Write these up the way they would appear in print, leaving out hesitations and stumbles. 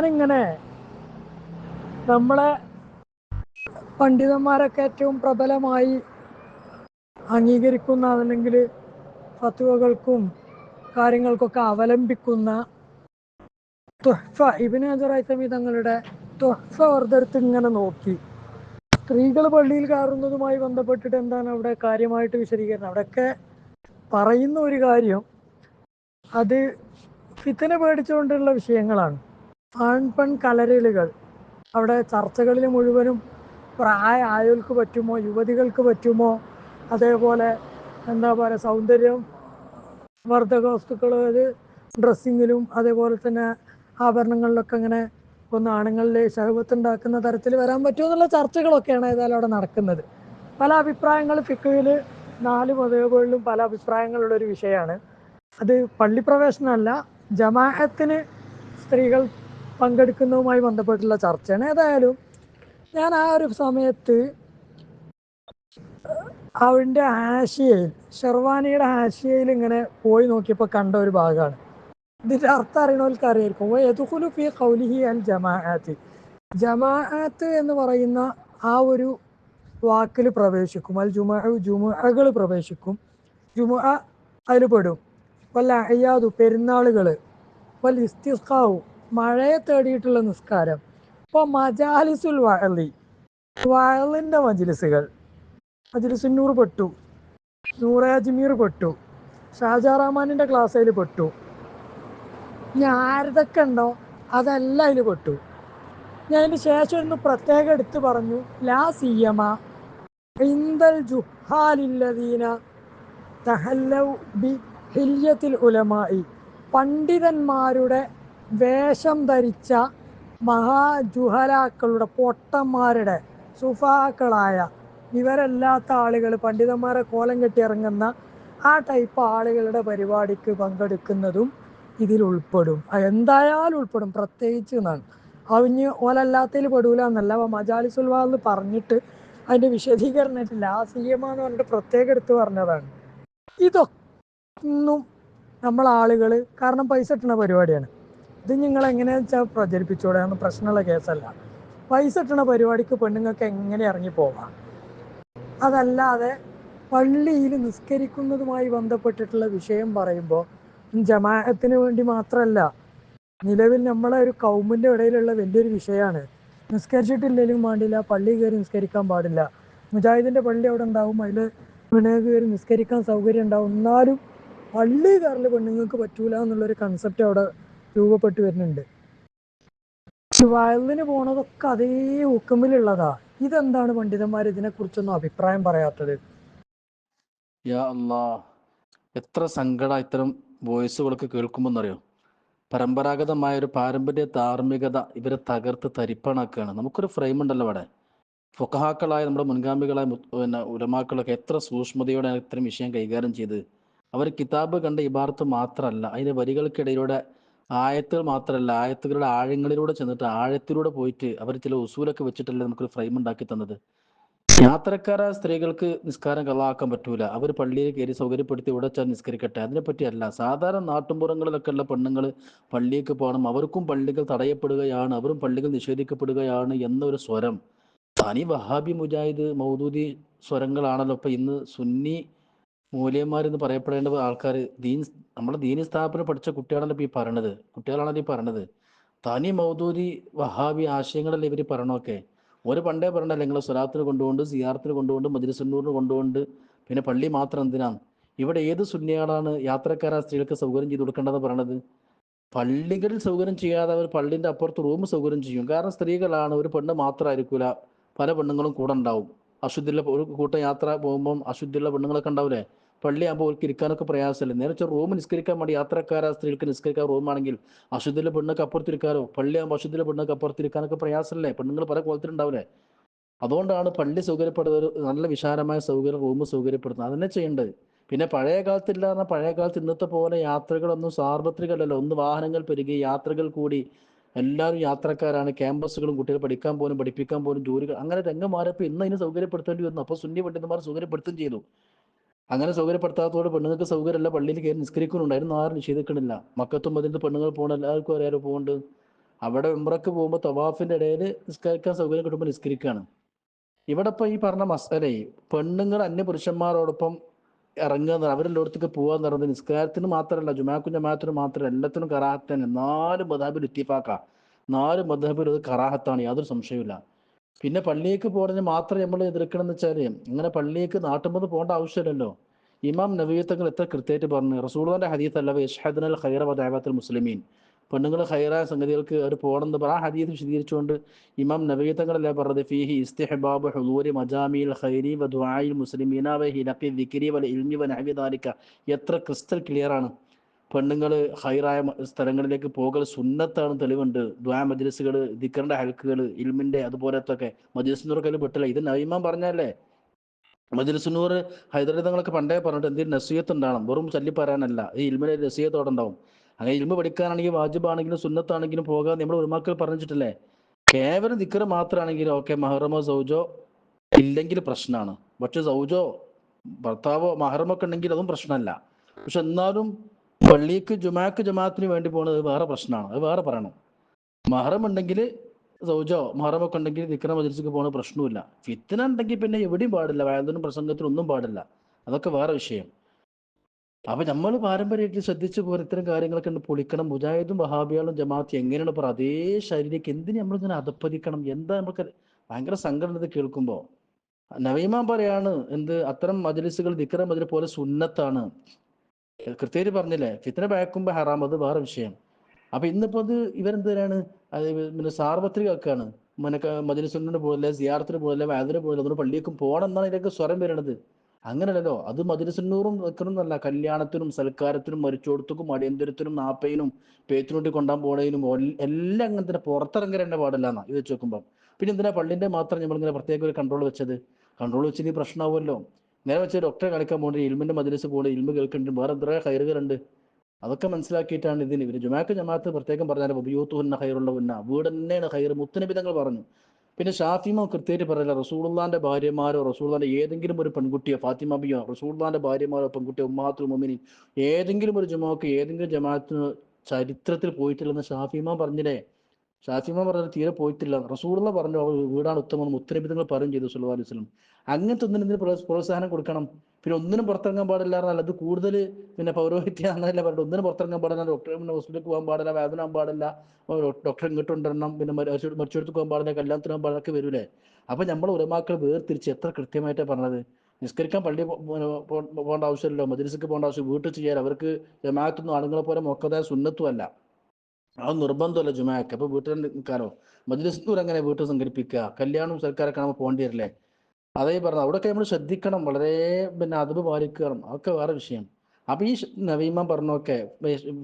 ഞാനിങ്ങനെ നമ്മളെ പണ്ഡിതന്മാരൊക്കെ ഏറ്റവും പ്രബലമായി അംഗീകരിക്കുന്ന അല്ലെങ്കിൽ ഫത്വകൾക്കും കാര്യങ്ങൾക്കൊക്കെ അവലംബിക്കുന്ന തുഹ്ഫ ഇബ്നു ഹജർ ഹൈതമി തങ്ങളുടെ തുഹ്ഫ വെറുതെടുത്ത് ഇങ്ങനെ നോക്കി. സ്ത്രീകൾ പള്ളിയിൽ കയറുന്നതുമായി ബന്ധപ്പെട്ടിട്ട് എന്താണ് അവിടെ കാര്യമായിട്ട് വിശദീകരണം? അവിടെയൊക്കെ പറയുന്ന ഒരു കാര്യം അത് ഫിത്ന പേടിച്ചുകൊണ്ടുള്ള വിഷയങ്ങളാണ്. ആൺ പെൺ കലരലുകൾ അവിടെ ചർച്ചകളിൽ മുഴുവനും ആയവർക്ക് പറ്റുമോ, യുവതികൾക്ക് പറ്റുമോ, അതേപോലെ എന്താ പറയുക സൗന്ദര്യം വർദ്ധക വസ്തുക്കൾ അത് ഡ്രസ്സിങ്ങിലും അതേപോലെ തന്നെ ആഭരണങ്ങളിലൊക്കെ ഇങ്ങനെ ഒന്ന് ആണുങ്ങളിൽ ശഹവത്തുണ്ടാക്കുന്ന തരത്തിൽ വരാൻ പറ്റുമോ എന്നുള്ള ചർച്ചകളൊക്കെയാണ് ഏതായാലും അവിടെ നടക്കുന്നത്. പല അഭിപ്രായങ്ങൾ ഫിഖ്ഹിൽ 4 മദ്ഹബുകളിലും പല അഭിപ്രായങ്ങളുള്ളൊരു വിഷയമാണ്. അത് പള്ളിപ്രവേശനമല്ല, ജമാഅത്തിന് സ്ത്രീകൾ പങ്കെടുക്കുന്നതുമായി ബന്ധപ്പെട്ടുള്ള ചർച്ചയാണ്. ഏതായാലും ഞാൻ ആ ഒരു സമയത്ത് അവൻ്റെ ഹാഷിയയിൽ ഷെർവാനിയുടെ ഹാഷിയയിൽ ഇങ്ങനെ പോയി നോക്കിയപ്പോൾ കണ്ട ഒരു ഭാഗമാണ്. ഇതിൻ്റെ അർത്ഥം അറിയണവർക്ക് അറിയായിരിക്കും. യദ്ഖുലു ഫീ ഖൗലിഹി അൽ ജമാഅത്ത്, ജമാഅത്ത് എന്ന് പറയുന്ന ആ ഒരു വാക്കിൽ പ്രവേശിക്കും. അൽ ജുമുഅകൾ പ്രവേശിക്കും. ജുമുഅ അതിൽ പെടും. വല്ല അയ്യാദു പെരുന്നാളുകൾ, വൽ ഇസ്തിസ്ഖാഉ മഴയെ തേടിയിട്ടുള്ള നിസ്കാരം, ഇപ്പോൾ മജാലിസുൽ വഅലി വഅലിൻ്റെ മജ്ലിസുകൾ, മജ്ലിസുന്നൂർ പെട്ടു, നൂറെ അജ്മീർ പെട്ടു, ഷാജാ റഹ്മാനിൻ്റെ ക്ലാസ് അതിൽ പെട്ടു. ഇനി ആരതൊക്കെ ഉണ്ടോ അതെല്ലാം അതിൽ പെട്ടു. ഞാൻ അതിന് ശേഷം ഒന്ന് പ്രത്യേകം എടുത്ത് പറഞ്ഞു, ലാ സിയമ ഇൻദൽ ജുഹാലില്ലദീന തഹല്ലൗ ബി ഹില്യത്തിൽ ഉലമായി, പണ്ഡിതന്മാരുടെ വേഷം ധരിച്ച മഹാജുഹലാക്കളുടെ പൊട്ടന്മാരുടെ സുഫാക്കളായ വിവരമില്ലാത്ത ആളുകൾ പണ്ഡിതന്മാരെ കോലം കെട്ടി ഇറങ്ങുന്ന ആ ടൈപ്പ് ആളുകളുടെ പരിപാടിക്ക് പങ്കെടുക്കുന്നതും ഇതിൽ ഉൾപ്പെടും. എന്തായാലും ഉൾപ്പെടും, പ്രത്യേകിച്ച് എന്നാണ്. അവഞ്ഞ് ഓലല്ലാത്തതിൽ പെടൂല എന്നല്ല. മജാലിസുൽ വാന്ന് പറഞ്ഞിട്ട് അതിൻ്റെ വിശദീകരണമായിട്ട് ലാസിയമ്മ എന്ന് പറഞ്ഞിട്ട് പ്രത്യേകം എടുത്ത് പറഞ്ഞതാണ്. ഇതൊന്നും നമ്മളാളുകൾ കാരണം പൈസ കിട്ടുന്ന പരിപാടിയാണ്. ഇത് നിങ്ങൾ എങ്ങനെയാണെന്ന് വെച്ചാൽ പ്രചരിപ്പിച്ചോടെ, ഒന്നും പ്രശ്നമുള്ള കേസല്ല. പൈസ കിട്ടുന്ന പരിപാടിക്ക് പെണ്ണുങ്ങൾക്ക് എങ്ങനെ ഇറങ്ങിപ്പോവാം. അതല്ലാതെ പള്ളിയിൽ നിസ്കരിക്കുന്നതുമായി ബന്ധപ്പെട്ടിട്ടുള്ള വിഷയം പറയുമ്പോൾ ജമാഅത്തിന് വേണ്ടി മാത്രമല്ല, നിലവിൽ നമ്മളെ ഒരു കൗമിൻ്റെ ഇടയിലുള്ള വലിയൊരു വിഷയമാണ്. നിസ്കരിച്ചിട്ടില്ലെങ്കിലും വേണ്ടില്ല, പള്ളി കയറി നിസ്കരിക്കാൻ പാടില്ല. മുജാഹിദിൻ്റെ പള്ളി അവിടെ ഉണ്ടാവും, അതിൽ പെണ്ണുങ്ങൾക്ക് കയറി നിസ്കരിക്കാൻ സൗകര്യം ഉണ്ടാവും, എന്നാലും പള്ളി കയറൽ പെണ്ണുങ്ങൾക്ക് പറ്റൂല എന്നുള്ളൊരു കൺസെപ്റ്റ് അവിടെ രൂപപ്പെട്ടു വരുന്നുണ്ട്. വയലിന് പോണതൊക്കെ അതേ ഹുക്കുമിലുള്ളതാ. ഇതെന്താണ് പണ്ഡിതന്മാർ ഇതിനെക്കുറിച്ചൊന്നും അഭിപ്രായം പറയാത്തത്? യാ അല്ലാ, എത്ര സങ്കട ഇത്തരം വോയിസുകളൊക്കെ കേൾക്കുമ്പോന്നറിയോ. പരമ്പരാഗതമായ ഒരു പാരമ്പര്യ ധാർമ്മികത ഇവരെ തകർത്ത് തരിപ്പണാക്കുകയാണ്. നമുക്കൊരു ഫ്രെയിം ഉണ്ടല്ലോ അവിടെ. ഫുഖഹാക്കളായ നമ്മുടെ മുൻഗാമികളായ ഉലമാക്കളൊക്കെ എത്ര സൂക്ഷ്മതയോടെ ഇത്തരം വിഷയം കൈകാര്യം ചെയ്ത്. അവർ കിതാബ് കണ്ട ഇബാർത്ത് മാത്രമല്ല, അതിൻ്റെ വരികൾക്കിടയിലൂടെ ആയത്തുകൾ മാത്രമല്ല, ആയത്തുകളുടെ ആഴങ്ങളിലൂടെ ചെന്നിട്ട് ആഴത്തിലൂടെ പോയിട്ട് അവർ ചില ഉസൂലൊക്കെ വെച്ചിട്ടല്ലേ നമുക്കൊരു ഫ്രെയിം ഉണ്ടാക്കി തന്നത്. യാത്രക്കാരായ സ്ത്രീകൾക്ക് നിസ്കാരം കളാക്കാൻ പറ്റൂല, അവർ പള്ളിയിൽ കയറി സൗകര്യപ്പെടുത്തി ഇവിടെ വെച്ചാൽ നിസ്കരിക്കട്ടെ, അതിനെപ്പറ്റിയല്ല. സാധാരണ നാട്ടുമ്പുറങ്ങളിലൊക്കെ ഉള്ള പെണ്ണുങ്ങൾ പള്ളിക്ക് പോകണം, അവർക്കും പള്ളികൾ തടയപ്പെടുകയാണ്, അവരും പള്ളികൾ നിഷേധിക്കപ്പെടുകയാണ് എന്നൊരു സ്വരം തനി വഹാബി മുജാഹിദ് മൗദൂദി സ്വരങ്ങളാണല്ലോ ഇപ്പൊ ഇന്ന് സുന്നി മൂല്യന്മാരെന്ന് പറയപ്പെടേണ്ട ആൾക്കാർ. നമ്മുടെ ദീനി സ്ഥാപനം പഠിച്ച കുട്ടികളാണല്ലോ ഇപ്പൊ ഈ പറയണത്. തനി മൗദൂദി വഹാബി ആശയങ്ങളല്ലേ ഇവർ പറയണമൊക്കെ. ഒരു പണ്ടേ പറഞ്ഞല്ലേ, നിങ്ങൾ സ്വലാത്തിന് കൊണ്ടുകൊണ്ട്, സിയാറത്തിന് കൊണ്ടുകൊണ്ട്, മജ്ലിസുന്നൂറിന് കൊണ്ടുകൊണ്ട്, പിന്നെ പള്ളി മാത്രം എന്തിനാണ്? ഇവിടെ ഏത് സുന്നികളാണ് യാത്രക്കാരാ സ്ത്രീകൾക്ക് സൗകര്യം ചെയ്ത് കൊടുക്കേണ്ടതെന്ന് പറയണത്? പള്ളികളിൽ സൗകര്യം ചെയ്യാതെ അവർ പള്ളിൻ്റെ അപ്പുറത്ത് റൂം സൗകര്യം ചെയ്യും. കാരണം സ്ത്രീകളാണ്, ഒരു പെണ്ണ് മാത്രമായിരിക്കൂല, പല പെണ്ണുങ്ങളും കൂടെ ഉണ്ടാവും. അശുദ്ധിയുള്ള ഒരു കൂട്ടം യാത്ര പോകുമ്പം അശുദ്ധിയുള്ള പെണ്ണുങ്ങളൊക്കെ ഉണ്ടാവില്ലേ? പള്ളിയാകുമ്പോൾ അവർക്ക് ഇരിക്കാനൊക്കെ പ്രയാസമല്ലേ. നേരെ റൂം നിസ്കരിക്കാൻ വേണ്ടി യാത്രക്കാരാ സ്ത്രീകൾക്ക് നിസ്കരിക്കാൻ റൂമാണെങ്കിൽ അശുദ്ധിയുള്ള പെണ്ണൊക്കെ അപ്പുറത്തിരിക്കാനോ, പള്ളിയാകുമ്പോൾ അശുദ്ധിയുള്ള പെണ്ണൊക്കെ അപ്പുറത്തിരിക്കാനൊക്കെ പ്രയാസമല്ലേ? പെണ്ണുങ്ങൾ പല കോലത്തിലുണ്ടാവില്ലേ? അതുകൊണ്ടാണ് പള്ളി സൗകര്യപ്പെടുന്നത്, നല്ല വിശാലമായ സൗകര്യം റൂം സൗകര്യപ്പെടുന്നത്. അതന്നെ ചെയ്യേണ്ടത്. പിന്നെ പഴയ കാലത്തില്ല പറഞ്ഞാൽ പഴയ കാലത്ത് ഇന്നത്തെ പോലെ യാത്രകളൊന്നും സാർവത്രികമല്ലല്ലോ. ഒന്ന് വാഹനങ്ങൾ പെരുകി, യാത്രകൾ കൂടി, എല്ലാവരും യാത്രക്കാരാണ്. ക്യാമ്പസുകളും കുട്ടികൾ പഠിക്കാൻ പോലും പഠിപ്പിക്കാൻ പോലും ജോലികൾ, അങ്ങനെ രംഗം മാറിയപ്പോൾ ഇന്ന് അതിന് സൗകര്യപ്പെടുത്തേണ്ടി വന്നു. അപ്പോൾ സുന്നി പണ്ഡിതന്മാർ സൗകര്യപ്പെടുത്തുകയും ചെയ്തു. അങ്ങനെ സൗകര്യപ്പെടുത്താത്തതോടെ പെണ്ണുങ്ങൾക്ക് സൗകര്യമല്ല, പള്ളിയിൽ കയറി നിസ്കരിക്കുന്നുണ്ടായിരുന്നു, ആരും നിഷേധിക്കണില്ല. മക്കത്തും മദീനത്തും പെണ്ണുങ്ങൾ പോകണം, എല്ലാവർക്കും അറിയാലോ പോകുന്നുണ്ട്. അവിടെ ഉംറക്ക് പോകുമ്പോൾ തവാഫിന്റെ ഇടയിൽ നിസ്കരിക്കാൻ സൗകര്യം കിട്ടുമ്പോൾ നിസ്കരിക്കുകയാണ്. ഇവിടെ ഇപ്പൊ ഈ പറഞ്ഞ മസലേ പെണ്ണുങ്ങൾ അന്യ പുരുഷന്മാരോടൊപ്പം ഇറങ്ങുക, അവരെല്ലായിടത്തേക്ക് പോകാന്ന് പറയുന്നത് നിസ്കാരത്തിന് മാത്രമല്ല, ജുമാക്കും ജമാഅത്തിനും മാത്രമല്ല, എല്ലാത്തിനും കറാഹത്ത് തന്നെ. 4 മദ്ഹബിൽ ഇത്തിഫാക്ക, 4 മദ്ഹബിൽ അത് കറാഹത്താണ്, യാതൊരു സംശയമില്ല. പിന്നെ പള്ളിയേക്ക് പോകുന്നതിന് മാത്രം നമ്മൾ എതിർക്കണം എന്ന് വെച്ചാല് അങ്ങനെ പള്ളിയേക്ക് നാട്ടുമ്പോൾ പോകേണ്ട ആവശ്യമില്ലല്ലോ. ഇമാം നബവി തങ്ങൾ എത്ര കൃത്യമായിട്ട് പറഞ്ഞു, റസൂലുള്ളാഹിന്റെ ഹദീസ് അല്ല യശ്ഹദുനൽ ഖൈറ വദഅവത്തുൽ മുസ്ലിമീൻ, പെണ്ണുങ്ങൾ ഖൈറായ സംഗതികൾക്ക് അവർ പോകണമെന്ന് പറ. ആ ഹദീസ് വിശദീകരിച്ചുകൊണ്ട് ഇമാം നബവി തങ്ങളല്ലേ പറഞ്ഞത്, ഫീഹി ഇസ്തിഹ്ബാബു ഹുദൂരി മജാമിൽ ഖൈരി വ ദുആഇൽ മുസ്ലിമീന വ ഹിലഖി ദിക്രി വൽ ഇൽമി വ നഹ്വി ദാലിക. എത്ര ക്രിസ്റ്റൽ ക്ലിയർ ആണ്. പെണ്ണുങ്ങൾ ഹൈറായ സ്ഥലങ്ങളിലേക്ക് പോകൽ സുന്നത്താണ്, തെളിവുണ്ട്. ദ്വാ മജ്ലിസുകൾ, ദിക്റിന്റെ ഹൽക്കുകൾ, ഇൽമിന്റെ അതുപോലത്തൊക്കെ മജ്ലിസുന്നൂറൊക്കെ അതിൽ പെട്ടില്ല. ഇത് നബിമാൻ പറഞ്ഞല്ലേ. മജ്ലിസുന്നൂർ ഹൈദരാബാദ് തങ്ങളൊക്കെ പണ്ടേ പറഞ്ഞിട്ട് എന്തെങ്കിലും നസീഹത്ത് ഉണ്ടാവണം, വെറും ചൊല്ലി പറയാനല്ല. ഈ ഇൽമിന്റെ നസീഹത്തോടെ ഉണ്ടാവും. അങ്ങനെ ഇൽമ പഠിക്കാനാണെങ്കിൽ വാജിബാണെങ്കിലും സുന്നത്താണെങ്കിലും പോകാൻ നമ്മൾ ഒരുമാക്കൾ പറഞ്ഞിട്ടില്ലേ. കേവലം ദിക്ർ മാത്രമാണെങ്കിലും ഓക്കെ, മഹറമോ സൗജോ ഇല്ലെങ്കിൽ പ്രശ്നമാണ്. പക്ഷെ സൗജോ ഭർത്താവോ മഹറമൊക്കെ ഉണ്ടെങ്കിൽ അതും പ്രശ്നമല്ല. പക്ഷെ എന്നാലും പള്ളിക്ക് ജുമാക്ക് ജമാഅത്തിന് വേണ്ടി പോകുന്നത് വേറെ പ്രശ്നമാണ്, അത് വേറെ പറയണം. മഹറം ഉണ്ടെങ്കിൽ സൗജോ മഹറമൊക്കെ ഉണ്ടെങ്കിൽ ദിക്ര മജ്ലിസിക്ക് പോകുന്നത് പ്രശ്നമില്ല. ഫിത്ന ഉണ്ടെങ്കിൽ പിന്നെ എവിടെയും പാടില്ല, വയതിനും പ്രസംഗത്തിനും ഒന്നും പാടില്ല, അതൊക്കെ വേറെ വിഷയം. അപ്പൊ നമ്മൾ പാരമ്പര്യമായിട്ട് ശ്രദ്ധിച്ചു പോലും ഇത്തരം കാര്യങ്ങളൊക്കെ ഉണ്ട് പൊളിക്കണം. മുജാഹിദും വഹാബികളും ജമാഅത്ത് എങ്ങനെയാണ് പറ അതേ ശൈലിക്ക് എന്തിനു നമ്മളിങ്ങനെ അധപ്പതിക്കണം? എന്താ നമുക്ക് ഭയങ്കര സങ്കടം ഇത് കേൾക്കുമ്പോ. നവീമാൻ പറയാണ് എന്ത്, അത്തരം മജ്ലിസുകൾ ദിക്ര മജ്ലിസ് പോലെ സുന്നത്താണ്, കൃത്യമായിട്ട് പറഞ്ഞില്ലേ. ഫിത്ന ഭയക്കുമ്പോ ഹറാം, അത് വേറെ വിഷയം. അപ്പൊ ഇന്നിപ്പോ അത് ഇവരെന്തിനാണ് അത് പിന്നെ സാർവത്രികമാക്കാണ്. മജ്ലിസുന്നതിന് പോകില്ല, സിയാറത്തിന് പോകില്ല, വഅദിന് പോകില്ല, അതുകൊണ്ട് പള്ളിയേക്കും പോകണം എന്നാണ് ഇതിലേക്ക് സ്വരം വരുന്നത്. അങ്ങനെയല്ലോ. അത് മജ്ലിസുന്നൂറും വെക്കണമെന്നല്ല, കല്യാണത്തിനും സൽക്കാരത്തിനും മരിച്ചോടത്തുക്കും അടിയന്തരത്തിനും നാപ്പയിനും പേത്തിനൂട്ടി കൊണ്ടാൻ പോണതിനും എല്ലാം അങ്ങനെ തന്നെ. പുറത്തിറങ്ങാൻ തന്നെ പാടില്ല എന്നാ ഇത് വെച്ച് നോക്കുമ്പോൾ. പിന്നെ എന്തിനാ പള്ളിന്റെ മാത്രം നമ്മളിങ്ങനെ പ്രത്യേക ഒരു കൺട്രോൾ വെച്ചത്? കൺട്രോൾ വെച്ച് ഇനി പ്രശ്നമാവുമല്ലോ. നേരെ വെച്ച് ഡോക്ടറെ കളിക്കാൻ പോകേണ്ട, ഇൽമിന്റെ മജ്ലിസ് പോലെ ഇൽമ കേൾക്കുന്നുണ്ട്, വേറെ എത്ര ഹൈറുകളുണ്ട്. അതൊക്കെ മനസ്സിലാക്കിയിട്ടാണ് ഇതിന് ഇവർ ജുമാക്ക് ജമാഅത്ത് പ്രത്യേകം പറഞ്ഞാൽ ഉപയൂത്തുന്ന ഹൈറുള്ള ഉന്ന, വീട് തന്നെയാണ് ഹൈർ, മുത്തനബി തങ്ങൾ പറഞ്ഞു. പിന്നെ ഷാഫിമ കൃത്യമായിട്ട് പറയില്ല, റസൂലുള്ളാന്റെ ഭാര്യമാരോ റസൂലുള്ളാന്റെ ഏതെങ്കിലും ഒരു പെൺകുട്ടിയോ, ഫാത്തിമ ബിയോ റസൂലുള്ളാന്റെ ഭാര്യമാരോ പെൺകുട്ടിയോ, ഉമ്മാത്തുൽ മുഅ്മിനീൻ ഏതെങ്കിലും ഒരു ജുമാക്ക് ഏതെങ്കിലും ജമാഅത്തിന് ചരിത്രത്തിൽ പോയിട്ടില്ലെന്ന് ഷാഫിമ പറഞ്ഞില്ലേ. ഷാഫിമ പറഞ്ഞത് തീരെ പോയിട്ടില്ല. റസൂലുള്ള പറഞ്ഞു വീടാണ് ഉത്തമം, മുത്തനബി തങ്ങൾ പറയും ചെയ്തു സല്ലല്ലാഹു അലൈഹി വസല്ലം. അങ്ങനത്തെ ഒന്നിനും പ്രോത്സാഹനം കൊടുക്കണം. പിന്നെ ഒന്നിനും പുറത്തിറങ്ങാൻ പാടില്ല എന്നല്ല, അത് കൂടുതൽ പിന്നെ പൗരോഹിത്യം അങ്ങനെയല്ല പറഞ്ഞിട്ട് ഒന്നിനും പുറത്തിറങ്ങാൻ പാടില്ല, ഡോക്ടറെ ഹോസ്പിറ്റലിൽ പോകാൻ പാടില്ല, വേദന പാടില്ല, ഡോക്ടറെ ഇങ്ങോട്ട് കൊണ്ടുവരണം, പിന്നെ മരിച്ചെടുത്ത് പോകാൻ പാടില്ല, കല്യാണത്തിന് പോകാൻ പാടൊക്കെ വരൂലേ. അപ്പൊ നമ്മൾ ഉലമാക്കൾ വേർതിരിച്ച് എത്ര കൃത്യമായിട്ടാണ് പറഞ്ഞത്. നിസ്കരിക്കാൻ പള്ളി പോകേണ്ട ആവശ്യമില്ലല്ലോ, മജ്ലിസിക്ക് പോകേണ്ട ആവശ്യം, വീട്ടിൽ ചെയ്യാൻ. അവർക്ക് ജമാഅത്തൊന്നും ആണുങ്ങളെ പോലെ മൊക്കതായ സുന്നത്തും അല്ല, അത് നിർബന്ധമല്ല ജുമാക്ക്. അപ്പൊ വീട്ടിൽ നിൽക്കാനോ? മജ്ലിസുന്നൂർ അങ്ങനെ വീട്ടിൽ സംഘടിപ്പിക്കുക, കല്യാണം സർക്കാരൊക്കെ നമ്മൾ പോകേണ്ടി വരില്ലേ. അതേ പറഞ്ഞു, അവിടെയൊക്കെ നമ്മൾ ശ്രദ്ധിക്കണം, വളരെ പിന്നെ അതവ് പാലിക്കണം, അതൊക്കെ വേറെ വിഷയം. അപ്പൊ ഈ നവീമ പറഞ്ഞൊക്കെ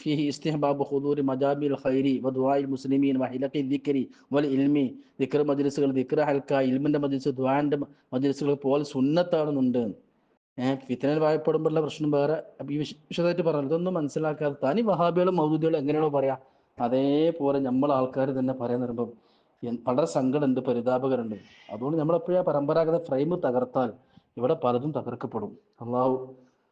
ഫീഹി ഇസ്തിഹ്ബാബു ഹുദൂരി മജാബിൽ ഖൈരി വ ദുആഇൽ മുസ്ലിമീൻ വ ഹിലഖി ദിക്രി വൽ ഇൽമി, ദിക്ർ മജ്ലിസുകൾ, ദിക്ർ ഹൽക്ക, ഇൽമിന്റെ മജ്ലിസ്, ദുആന്റെ മജ്ലിസുകൾ പോലെ സുന്നത്താണെന്നുണ്ട്. ഫിത്നയിൽ ഭയപ്പെടുമ്പോഴുള്ള പ്രശ്നം വേറെ. അപ്പൊ ഈ വിശദമായിട്ട് പറഞ്ഞു, ഇതൊന്നും മനസ്സിലാക്കാതെ തനി വഹാബികളും മൗദൂദികളും എങ്ങനെയാണോ പറയാ അതേപോലെ നമ്മൾ ആൾക്കാർ തന്നെ പറയാൻ വരുമ്പം വളരെ സങ്കടമുണ്ട്, പരിതാപകരമുണ്ട്. അതുകൊണ്ട് നമ്മളെപ്പോഴും ആ പരമ്പരാഗത ഫ്രെയിം തകർത്താൽ ഇവിടെ പലതും തകർക്കപ്പെടും. അള്ളാഹു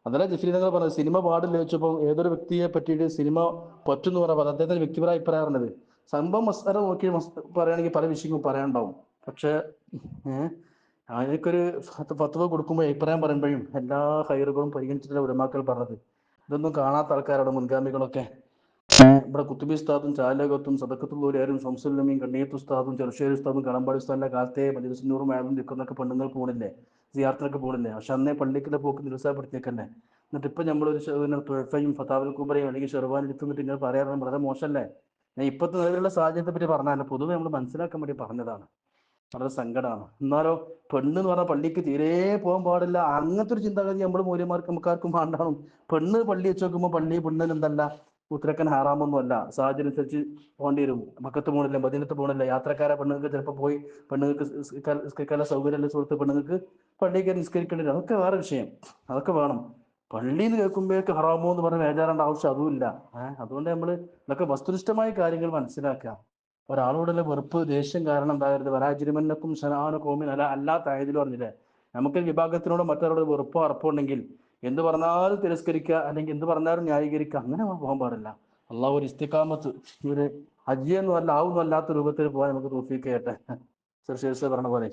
അതല്ല ജിഫ്രി തങ്ങൾ പറഞ്ഞത്, സിനിമ പാടില്ല വെച്ചപ്പോൾ ഏതൊരു വ്യക്തിയെ പറ്റിയിട്ട് സിനിമ പറ്റുന്നു പറഞ്ഞാൽ അദ്ദേഹത്തിന്റെ വ്യക്തിപരമായ അഭിപ്രായം പറഞ്ഞത്. സംഭവം മസ്തര നോക്കി പറയുകയാണെങ്കിൽ പല വിഷയങ്ങളും പറയാനുണ്ടാവും. പക്ഷെ അതിനൊരു ഫത്വ കൊടുക്കുമ്പോൾ അഭിപ്രായം പറയുമ്പോഴും എല്ലാ ഹൈറുകളും പരിഗണിച്ചിട്ടുള്ള ഉലമാക്കൾ പറഞ്ഞത്. ഇതൊന്നും കാണാത്ത ആൾക്കാരുടെ മുൻഗാമികളൊക്കെ ഇവിടെ കുത്തുബി ഉസ്താദും ചാലകത്തും സദക്കത്തുള്ളവരും ശംസുല്ലമീൻ കണ്ണീത്ത് ഉസ്താദും ചെറുശ്ശേരി ഉസ്താദും കടമ്പാടി ഉസ്താദിന്റെ കാലത്തെ മജ്ലിസുന്നൂറും ആയതും നിൽക്കുന്നൊക്കെ പെണ്ണുങ്ങൾ പോണില്ലേ, സിയാർത്തിനൊക്കെ പോണില്ലേ. പക്ഷെ അന്നേ പള്ളിക്കുള്ള പോക്ക് നിരുത്സാഹപ്പെടുത്തിയേക്കന്നെ. എന്നിട്ട് ഇപ്പൊ നമ്മളൊരു തുഴഫയും ഫതാവുൽ കുബറയും അല്ലെങ്കിൽ ഷെർവാൻ എടുത്തുന്നിട്ട് ഇങ്ങനെ പറയാറുണ്ട്, വളരെ മോശമല്ലേ. ഞാൻ ഇപ്പോഴത്തെ നിലവിലുള്ള സാഹചര്യത്തെ പറ്റി പറഞ്ഞാൽ പൊതുവെ നമ്മൾ മനസ്സിലാക്കാൻ വേണ്ടി പറഞ്ഞതാണ്. വളരെ സങ്കടമാണ്. എന്നാലോ പെണ്ണ് എന്ന് പറഞ്ഞാൽ പള്ളിക്ക് തീരെ പോകാൻ പാടില്ല, അങ്ങനത്തെ ഒരു ചിന്താഗതി നമ്മൾ മൂല്യമാർക്ക് നമുക്കാർക്കും വേണ്ടാവും. പെണ്ണ് പള്ളി വെച്ച് നോക്കുമ്പോൾ പള്ളി പെണ്ണിന് എന്തല്ല ഉത്തരക്കൻ ഹാറാമൊന്നും അല്ല, സാഹചര്യം അനുസരിച്ച് പോകേണ്ടി വരും. മക്കത്ത് പോകണില്ല, മദീനത്ത് പോകണില്ല, യാത്രക്കാരെ പെണ്ണുങ്ങൾക്ക് ചിലപ്പോൾ പോയി പെണ്ണുങ്ങൾക്ക് നിസ്കരിക്കാനുള്ള സൗകര്യം സുഹൃത്ത് പെണ്ണുങ്ങൾക്ക് പള്ളിക്ക് നിസ്കരിക്കേണ്ടി വരും, അതൊക്കെ വേറെ വിഷയം, അതൊക്കെ വേണം. പള്ളിയിൽ കേൾക്കുമ്പോഴേക്ക് ഹറാമോ എന്ന് പറഞ്ഞ് വേചാറേണ്ട ആവശ്യം അതുമില്ല. അതുകൊണ്ട് നമ്മൾ ഇതൊക്കെ വസ്തുനിഷ്ഠമായ കാര്യങ്ങൾ മനസ്സിലാക്കുക. ഒരാളോടുള്ള വെറുപ്പ് ദേഷ്യം കാരണം എന്താകരുത്. വരാജിരിമന്നക്കും ശനാന കോമിൻ അല്ല അല്ലാത്തായതിൽ പറഞ്ഞില്ലേ, നമുക്ക് വിഭാഗത്തിനോട് മറ്റൊരാളോട് വെറുപ്പോ അറപ്പോ ഉണ്ടെങ്കിൽ എന്ത് പറഞ്ഞാലും തിരസ്കരിക്കുക, അല്ലെങ്കിൽ എന്ത് പറഞ്ഞാലും ന്യായീകരിക്കുക, അങ്ങനെ പോകാൻ പാടില്ല. അള്ളാഹു ഒരു ഇസ്തിഖാമത്ത് ഇവര് ഹജ്ജിയൊന്നും അല്ല ആവുന്നും അല്ലാത്ത രൂപത്തിൽ പോകാൻ നമുക്ക് തൗഫീഖ് ചെയ്യട്ടെ. ശീർഷ പറഞ്ഞ പോലെ